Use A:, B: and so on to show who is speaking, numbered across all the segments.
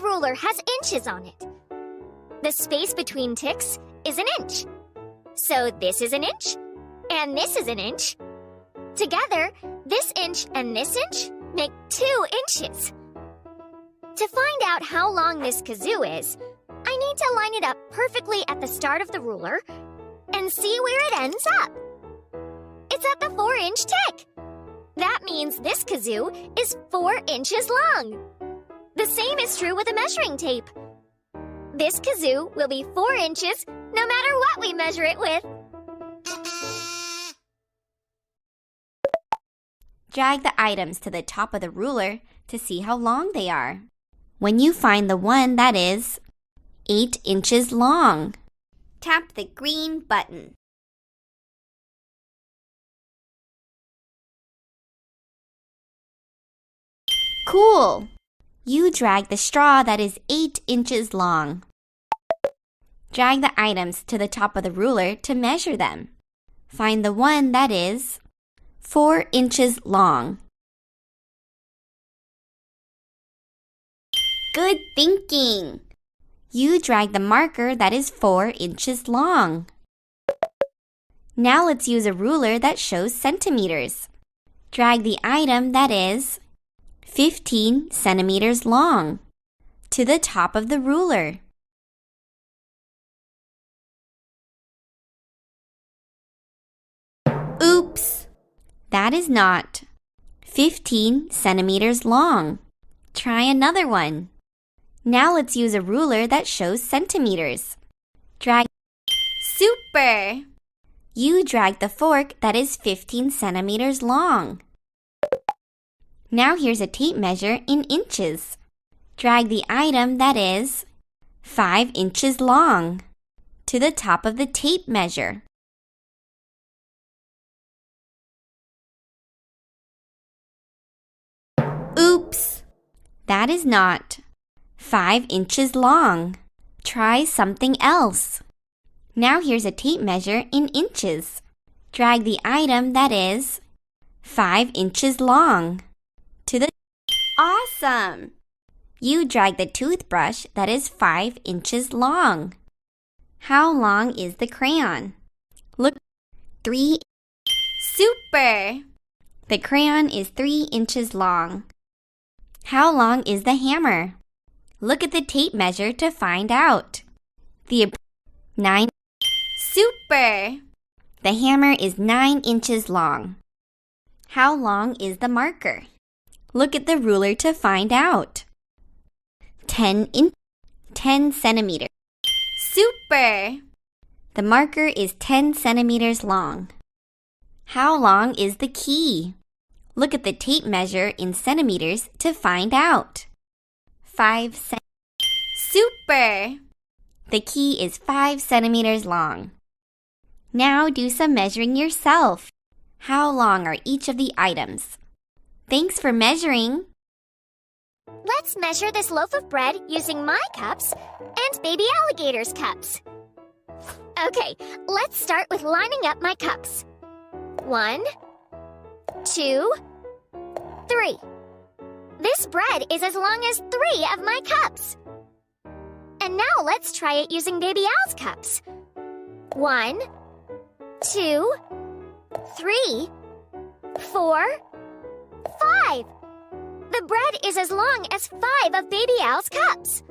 A: ruler has inches on it. The space between ticks is an inch. So this is an inch, and this is an inch. Together, this inch and this inch make 2 inches. To find out how long this kazoo is, I need to line it up perfectly at the start of the ruler and see where it ends up. It's at the 4-inch tick. That means this kazoo is 4 inches long. The same is true with a measuring tape. This kazoo will be 4 inches no matter what we measure it with.
B: Drag the items to the top of the ruler to see how long they are. When you find the one that is 8 inches long, tap the green button. Cool! You drag the straw that is 8 inches long. Drag the items to the top of the ruler to measure them. Find the one that is 4 inches long. Good thinking! You drag the marker that is 4 inches long. Now let's use a ruler that shows centimeters. Drag the item that is 15 centimeters long to the top of the ruler. Oops! That is not 15 centimeters long. Try another one. Now let's use a ruler that shows centimeters. Drag. Super! You drag the fork that is 15 centimeters long. Now here's a tape measure in inches. Drag the item that is 5 inches long to the top of the tape measure. Oops! That is not 5 inches long. Try something else. Now here's a tape measure in inches. Drag the item that is 5 inches long to the... Awesome! You drag the toothbrush that is 5 inches long. How long is the crayon? Look, 3. Super! The crayon is 3 inches long. How long is the hammer? Look at the tape measure to find out. 9. Super! The hammer is 9 inches long. How long is the marker? Look at the ruler to find out. 10 centimeters. Super! The marker is 10 centimeters long. How long is the key? Look at the tape measure in centimeters to find out. 5 centimeters. Super! The key is 5 centimeters long. Now do some measuring yourself. How long are each of the items? Thanks for measuring.
A: Let's measure this loaf of bread using my cups and baby alligator's cups. Okay, let's start with lining up my cups. 1, 2, 3. This bread is as long as 3 of my cups. And now let's try it using Baby Al's cups. 1, 2, 3, 4, 5. The bread is as long as 5 of Baby Al's cups.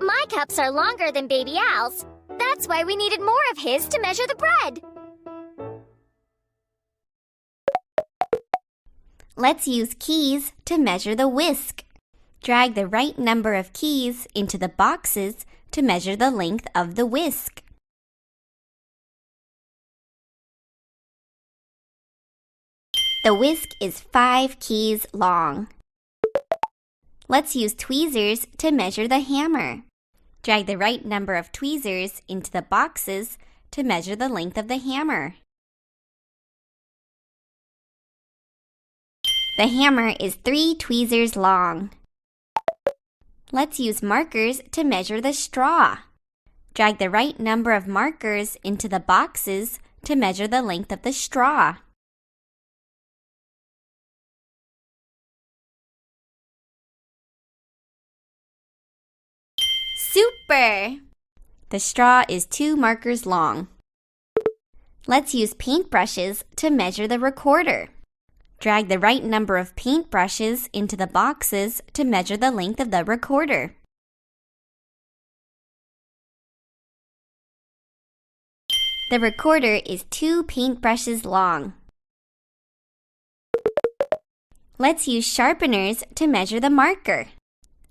A: My cups are longer than Baby Al's. That's why we needed more of his to measure the bread.
B: Let's use keys to measure the whisk. Drag the right number of keys into the boxes to measure the length of the whisk. The whisk is 5 keys long. Let's use tweezers to measure the hammer. Drag the right number of tweezers into the boxes to measure the length of the hammer. The hammer is 3 tweezers long. Let's use markers to measure the straw. Drag the right number of markers into the boxes to measure the length of the straw. Super! The straw is 2 markers long. Let's use paintbrushes to measure the recorder. Drag the right number of paintbrushes into the boxes to measure the length of the recorder. The recorder is 2 paintbrushes long. Let's use sharpeners to measure the marker.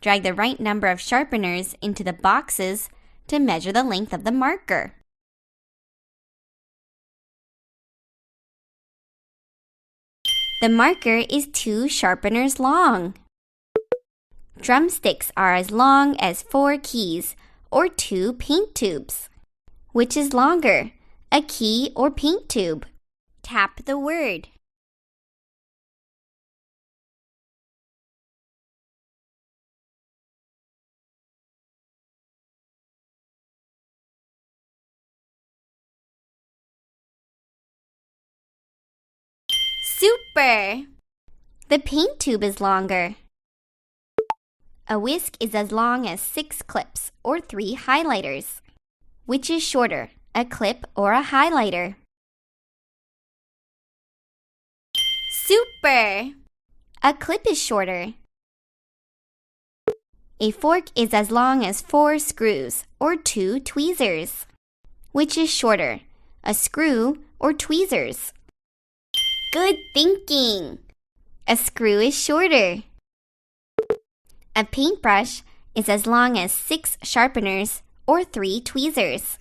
B: Drag the right number of sharpeners into the boxes to measure the length of the marker. The marker is 2 sharpeners long. Drumsticks are as long as 4 keys or 2 paint tubes. Which is longer, a key or paint tube? Tap the word. Super! The paint tube is longer. A whisk is as long as 6 clips or 3 highlighters. Which is shorter, a clip or a highlighter? Super! A clip is shorter. A fork is as long as 4 screws or 2 tweezers. Which is shorter, a screw or tweezers? Good thinking! A screw is shorter. A paintbrush is as long as 6 sharpeners or 3 tweezers.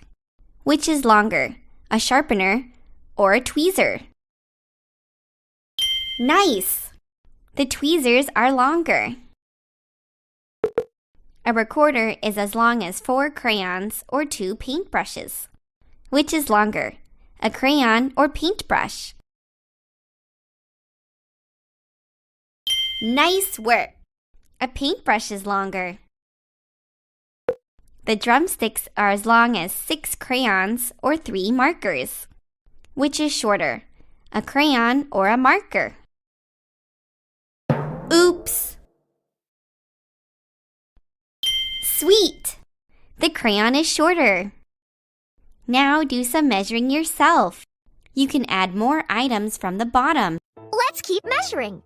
B: Which is longer, a sharpener or a tweezer? Nice! The tweezers are longer. A recorder is as long as 4 crayons or 2 paintbrushes. Which is longer, a crayon or paintbrush? Nice work! A paintbrush is longer. The drumsticks are as long as 6 crayons or 3 markers. Which is shorter, a crayon or a marker? Oops! Sweet! The crayon is shorter. Now do some measuring yourself. You can add more items from the bottom.
A: Let's keep measuring.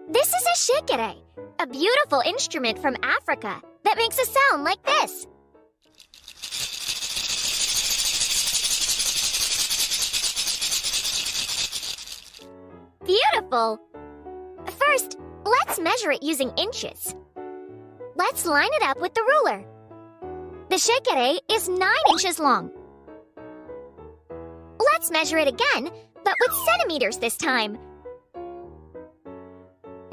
A: This is a shikere, a beautiful instrument from Africa that makes a sound like this. Beautiful! First, let's measure it using inches. Let's line it up with the ruler. The shikere is 9 inches long. Let's measure it again, but with centimeters this time.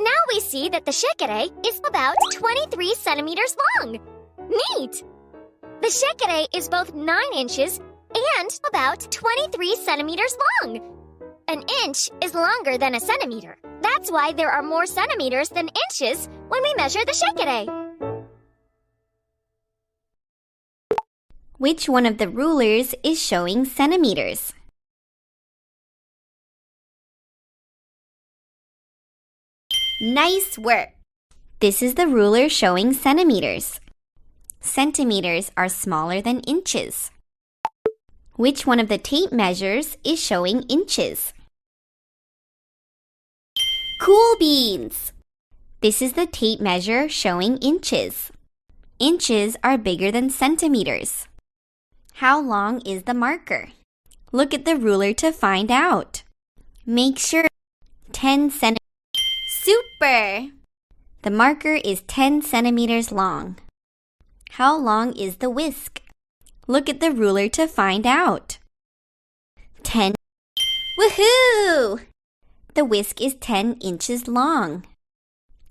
A: Now we see that the shikere is about 23 centimeters long. Neat! The shikere is both 9 inches and about 23 centimeters long. An inch is longer than a centimeter. That's why there are more centimeters than inches when we measure the shikere.
B: Which one of the rulers is showing centimeters? Nice work! This is the ruler showing centimeters. Centimeters are smaller than inches. Which one of the tape measures is showing inches? Cool beans! This is the tape measure showing inches. Inches are bigger than centimeters. How long is the marker? Look at the ruler to find out. Make sure 10 centimeters. Super! The marker is 10 centimeters long. How long is the whisk? Look at the ruler to find out. 10. Woohoo! The whisk is 10 inches long.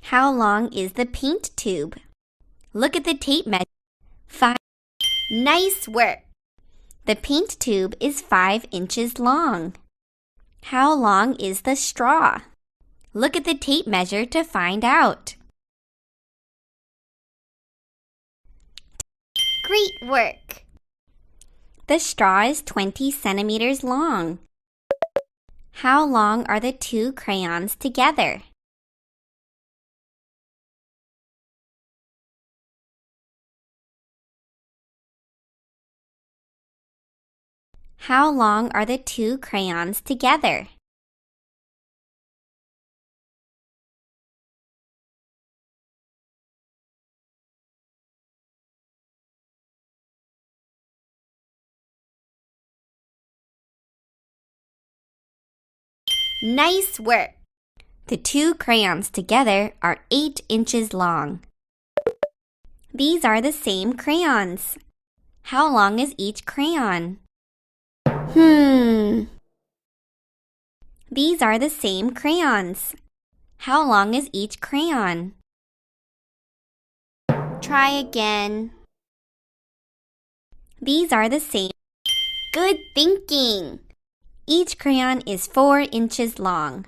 B: How long is the paint tube? Look at the tape measure. 5. Nice work! The paint tube is 5 inches long. How long is the straw? Look at the tape measure to find out. Great work! The straw is 20 centimeters long. How long are the 2 crayons together? How long are the two crayons together? Nice work! The two crayons together are 8 inches long. These are the same crayons. How long is each crayon? These are the same crayons. How long is each crayon? Try again. These are the same. Good thinking! Each crayon is 4 inches long.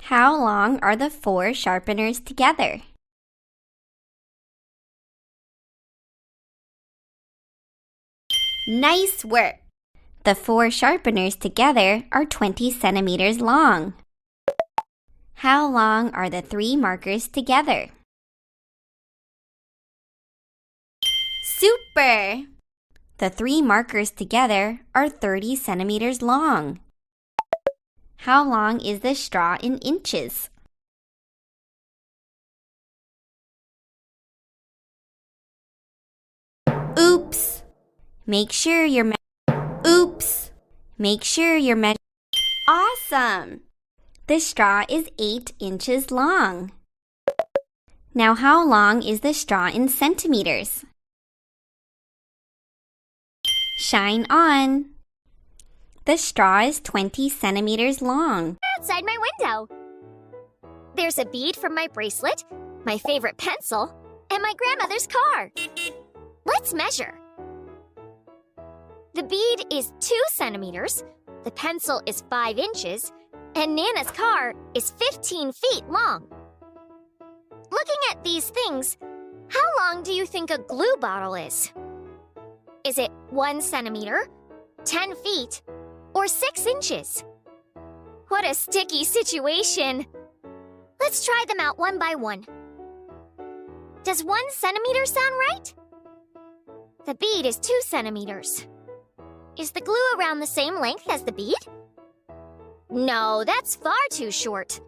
B: How long are the 4 sharpeners together? Nice work! The 4 sharpeners together are 20 centimeters long. How long are the 3 markers together? Super! The 3 markers together are 30 centimeters long. How long is the straw in inches? Oops! Make sure you're Awesome! The straw is 8 inches long. Now how long is the straw in centimeters? Shine on! The straw is 20 centimeters long.
A: Outside my window. There's a bead from my bracelet, my favorite pencil, and my grandmother's car. Let's measure. The bead is 2 centimeters, the pencil is 5 inches, and Nana's car is 15 feet long. Looking at these things, how long do you think a glue bottle is? Is it 1 centimeter, 10 feet, or 6 inches? What a sticky situation! Let's try them out one by one. Does 1 centimeter sound right? The bead is 2 centimeters. Is the glue around the same length as the bead? No, that's far too short.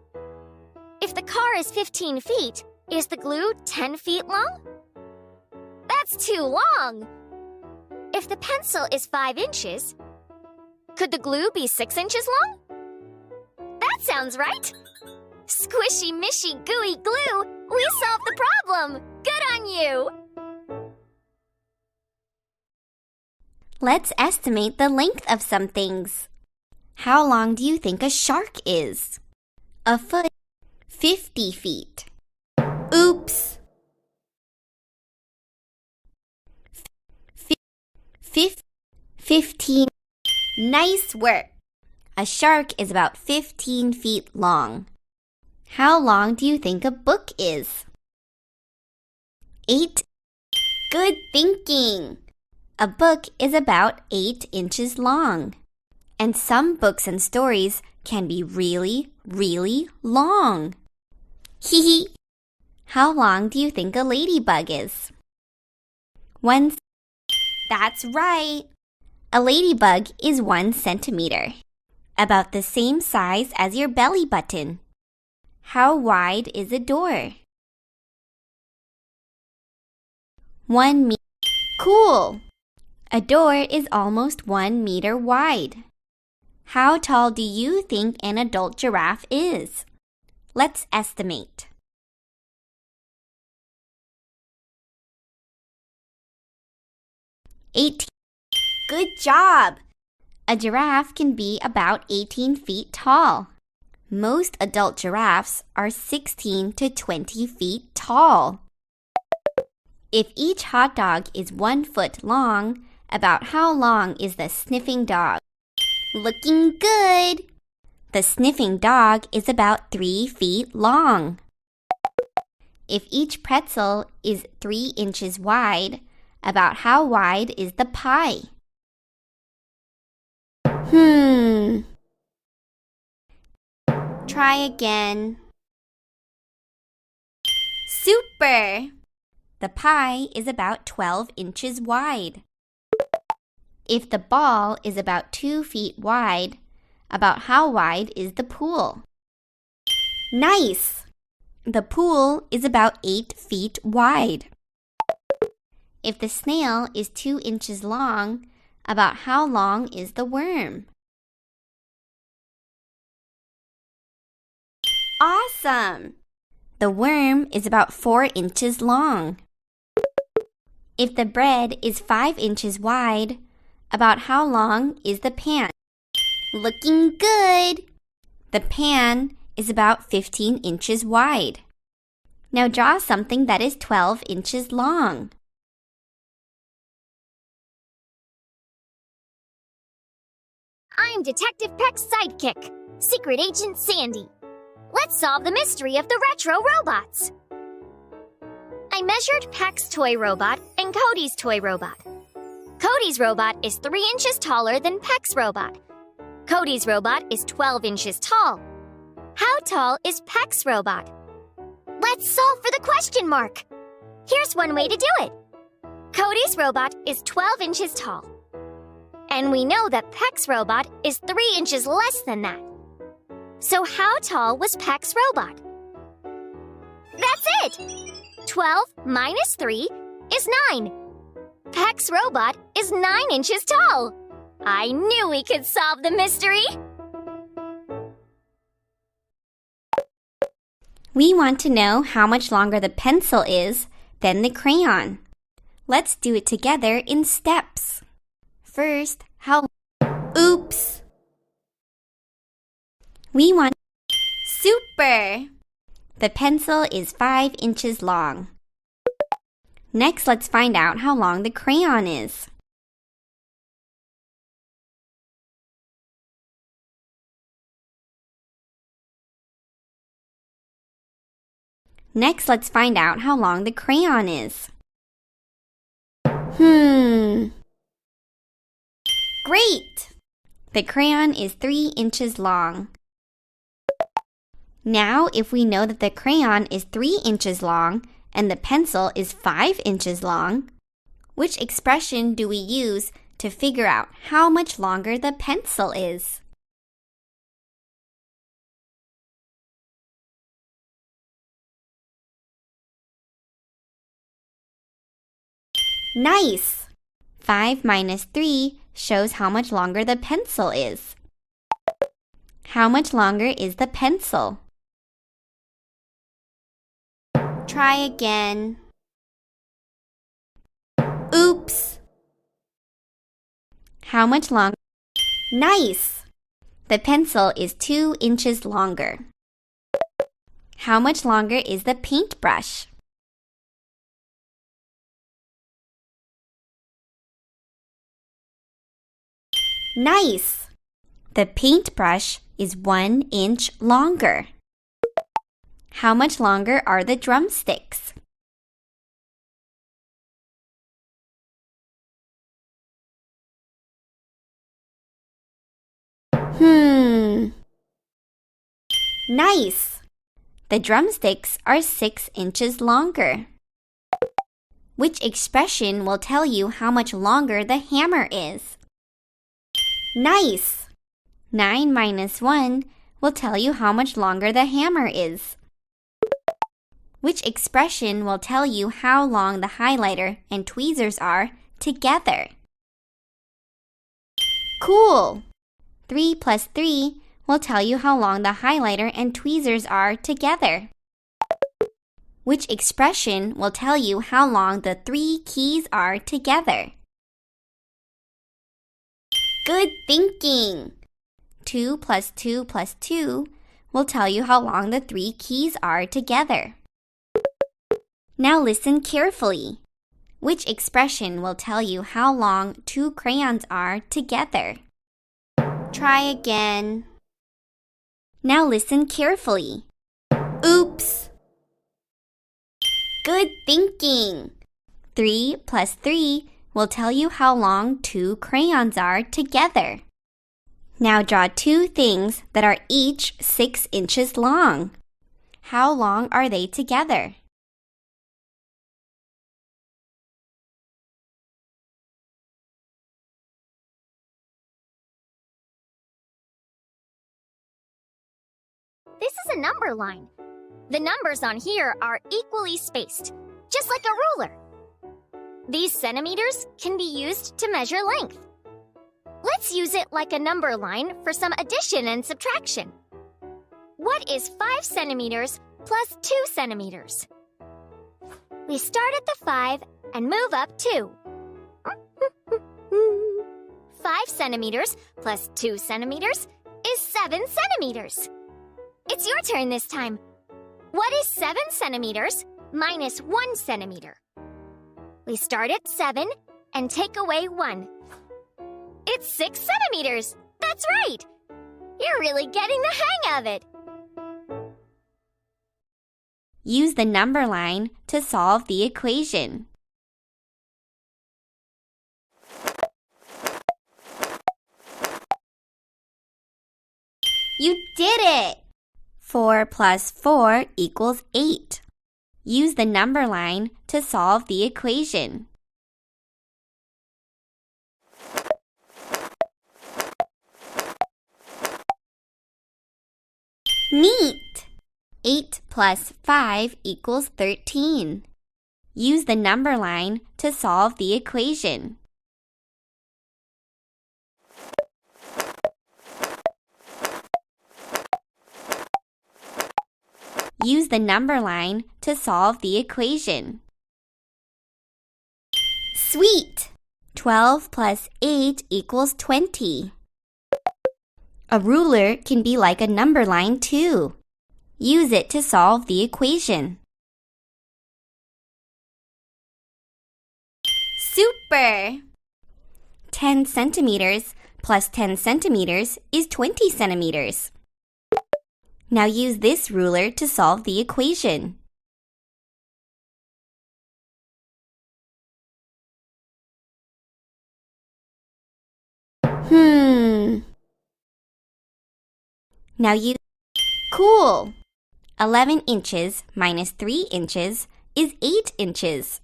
A: If the car is 15 feet, is the glue 10 feet long? That's too long! If the pencil is 5 inches, could the glue be 6 inches long? That sounds right! Squishy, mishy, gooey glue! We solved the problem! Good on you!
B: Let's estimate the length of some things. How long do you think a shark is? A foot, 50 feet. Oops! 15. Nice work! A shark is about 15 feet long. How long do you think a book is? 8. Good thinking! A book is about 8 inches long. And some books and stories can be really, really long. Hee hee! How long do you think a ladybug is? 1. That's right! A ladybug is 1 centimeter, about the same size as your belly button. How wide is a door? 1 meter. Cool! A door is almost 1 meter wide. How tall do you think an adult giraffe is? Let's estimate. 18. Good job! A giraffe can be about 18 feet tall. Most adult giraffes are 16 to 20 feet tall. If each hot dog is 1 foot long, about how long is the sniffing dog? Looking good! The sniffing dog is about 3 feet long. If each pretzel is 3 inches wide, about how wide is the pie? Try again. Super! The pie is about 12 inches wide. If the ball is about 2 feet wide, about how wide is the pool? Nice! The pool is about 8 feet wide. If the snail is 2 inches long, about how long is the worm? Awesome! The worm is about 4 inches long. If the bread is 5 inches wide, about how long is the pan? Looking good! The pan is about 15 inches wide. Now draw something that is 12 inches long.
A: I'm Detective Peck's sidekick, Secret Agent Sandy. Let's solve the mystery of the retro robots. I measured Peck's toy robot and Cody's toy robot. Cody's robot is 3 inches taller than Peck's robot. Cody's robot is 12 inches tall. How tall is Peck's robot? Let's solve for the question mark. Here's one way to do it. Cody's robot is 12 inches tall. And we know that Peck's robot is 3 inches less than that. So how tall was Peck's robot? That's it! 12 minus 3 is 9. Peck's robot is 9 inches tall. I knew we could solve the mystery.
B: We want to know how much longer the pencil is than the crayon. Let's do it together in steps. First, Oops! We want Super! The pencil is 5 inches long. Next, let's find out how long the crayon is. Next, let's find out how long the crayon is. Great! The crayon is 3 inches long. Now, if we know that the crayon is 3 inches long and the pencil is 5 inches long, which expression do we use to figure out how much longer the pencil is? Nice! 5 minus 3 shows how much longer the pencil is. How much longer is the pencil? Try again. Oops! How much longer? Nice! The pencil is 2 inches longer. How much longer is the paintbrush? Nice! The paintbrush is 1 inch longer. How much longer are the drumsticks? Nice! The drumsticks are 6 inches longer. Which expression will tell you how much longer the hammer is? Nice! 9 minus 1 will tell you how much longer the hammer is. Which expression will tell you how long the highlighter and tweezers are together? Cool! 3 plus 3 will tell you how long the highlighter and tweezers are together. Which expression will tell you how long the 3 keys are together? Good thinking! 2 plus 2 plus 2 will tell you how long the 3 keys are together. Now listen carefully. Which expression will tell you how long 2 crayons are together? Try again. Now listen carefully. Oops! Good thinking! 3 plus 3 will tell you how long 2 crayons are together. Now draw 2 things that are each 6 inches long. How long are they together?
A: This is a number line. The numbers on here are equally spaced, just like a ruler. These centimeters can be used to measure length. Let's use it like a number line for some addition and subtraction. What is 5 centimeters plus 2 centimeters? We start at the 5 and move up 2. 5 centimeters plus 2 centimeters is 7 centimeters. It's your turn this time. What is 7 centimeters minus 1 centimeter? We start at 7 and take away 1. It's 6 centimeters. That's right. You're really getting the hang of it.
B: Use the number line to solve the equation. You did it! 4 plus 4 equals 8. Use the number line to solve the equation. Neat! 8 plus 5 equals 13. Use the number line to solve the equation. Use the number line to solve the equation. Sweet! 12 plus 8 equals 20. A ruler can be like a number line too. Use it to solve the equation. Super! 10 centimeters plus 10 centimeters is 20 centimeters. Now use this ruler to solve the equation. Now use... Cool! 11 inches minus 3 inches is 8 inches.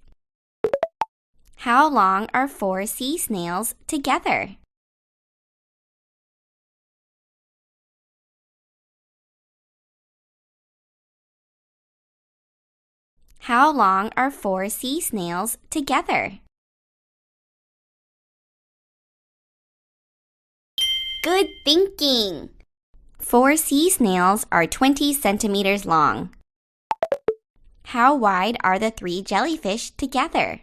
B: How long are 4 sea snails together? How long are 4 sea snails together? Good thinking! 4 sea snails are 20 centimeters long. How wide are the 3 jellyfish together?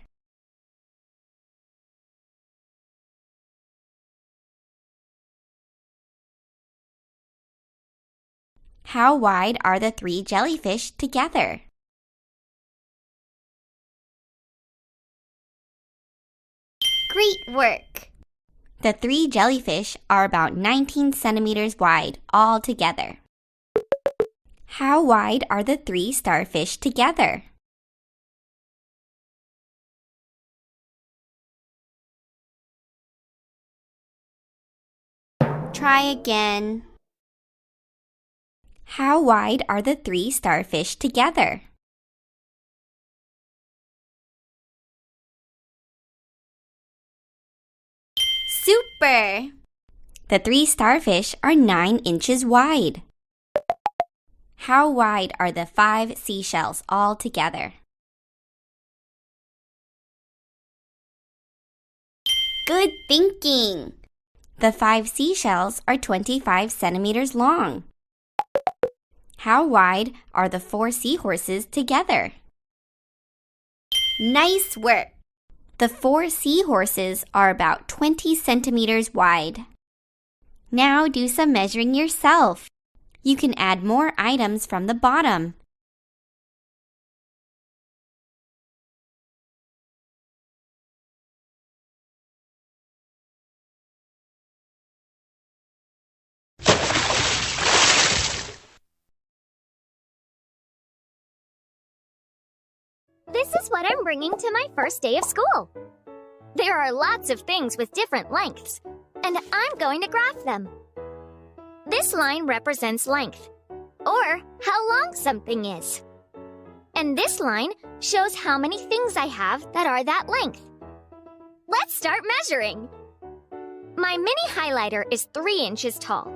B: How wide are the 3 jellyfish together? Great work! The 3 jellyfish are about 19 centimeters wide all together. How wide are the 3 starfish together? Try again. How wide are the 3 starfish together? Super! The 3 starfish are 9 inches wide. How wide are the 5 seashells all together? Good thinking! The 5 seashells are 25 centimeters long. How wide are the 4 seahorses together? Nice work! The 4 seahorses are about 20 centimeters wide. Now do some measuring yourself. You can add more items from the bottom.
A: This is what I'm bringing to my first day of school. There are lots of things with different lengths, and I'm going to graph them. This line represents length, or how long something is. And this line shows how many things I have that are that length. Let's start measuring. My mini highlighter is 3 inches tall.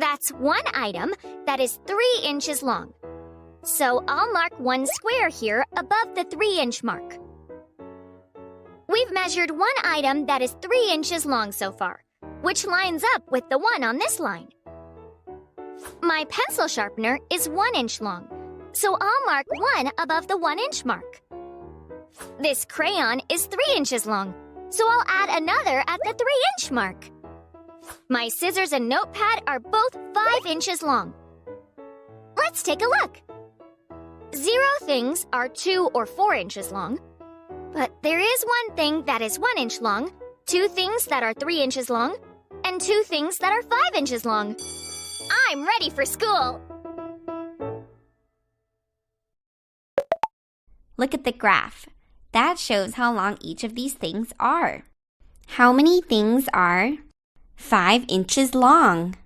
A: That's one item that is 3 inches long. So I'll mark one square here above the 3-inch mark. We've measured one item that is 3 inches long so far, which lines up with the one on this line. My pencil sharpener is 1 inch long, so I'll mark one above the 1-inch mark. This crayon is 3 inches long, so I'll add another at the 3-inch mark. My scissors and notepad are both 5 inches long. Let's take a look. 0 things are 2 or 4 inches long, but there is one thing that is 1 inch long, 2 things that are 3 inches long, and 2 things that are 5 inches long. I'm ready for school!
B: Look at the graph. That shows how long each of these things are. How many things are 5 inches long?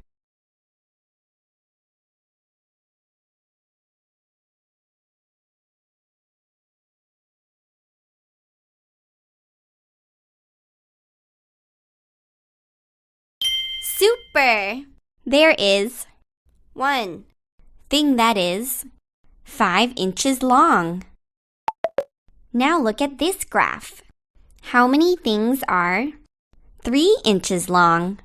B: Super! There is 1 thing that is 5 inches long. Now look at this graph. How many things are 3 inches long?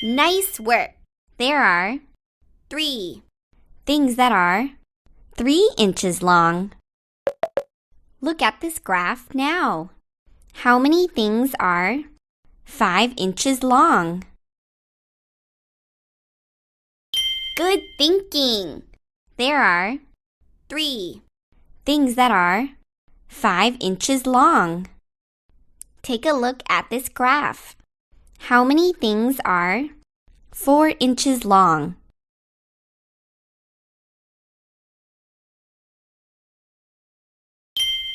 B: Nice work! There are 3 things that are 3 inches long. Look at this graph now. How many things are 5 inches long? Good thinking! There are 3 things that are 5 inches long. Take a look at this graph. How many things are 4 inches long?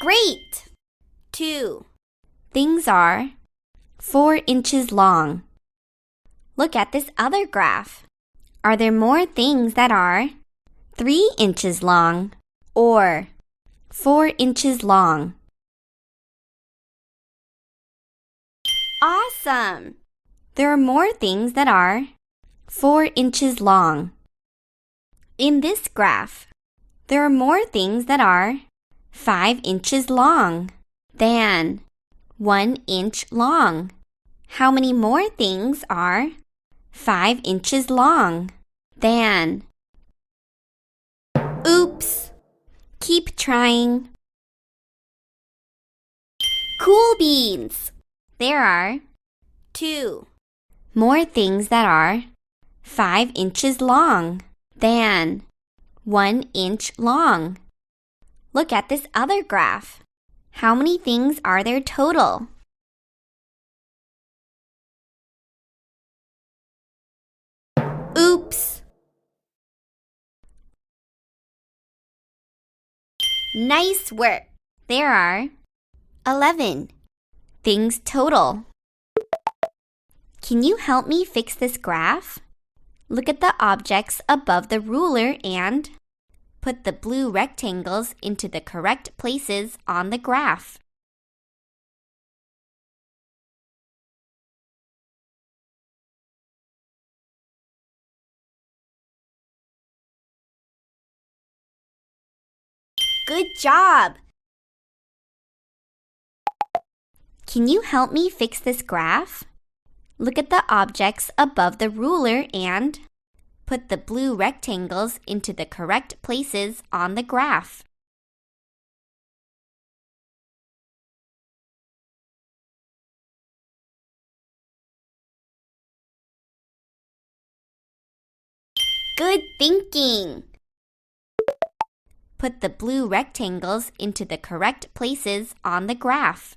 B: Great! 2 things are 4 inches long. Look at this other graph. Are there more things that are 3 inches long or 4 inches long? Awesome! There are more things that are 4 inches long. In this graph, there are more things that are 5 inches long than 1 inch long. How many more things are 5 inches long than? Oops! Keep trying. Cool beans! There are 2 more things that are 5 inches long than 1 inch long. Look at this other graph. How many things are there total? Oops! Nice work! There are 11 things total. Can you help me fix this graph? Look at the objects above the ruler and put the blue rectangles into the correct places on the graph. Good job! Can you help me fix this graph? Look at the objects above the ruler and put the blue rectangles into the correct places on the graph. Good thinking! Put the blue rectangles into the correct places on the graph.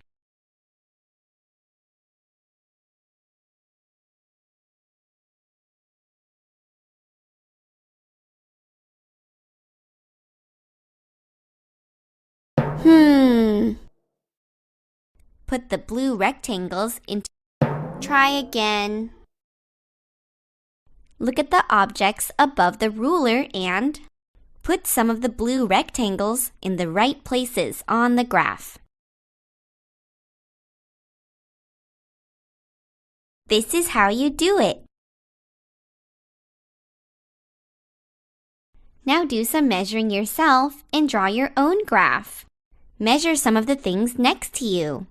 B: Put the blue rectangles into... Try again. Look at the objects above the ruler and put some of the blue rectangles in the right places on the graph. This is how you do it. Now do some measuring yourself and draw your own graph. Measure some of the things next to you.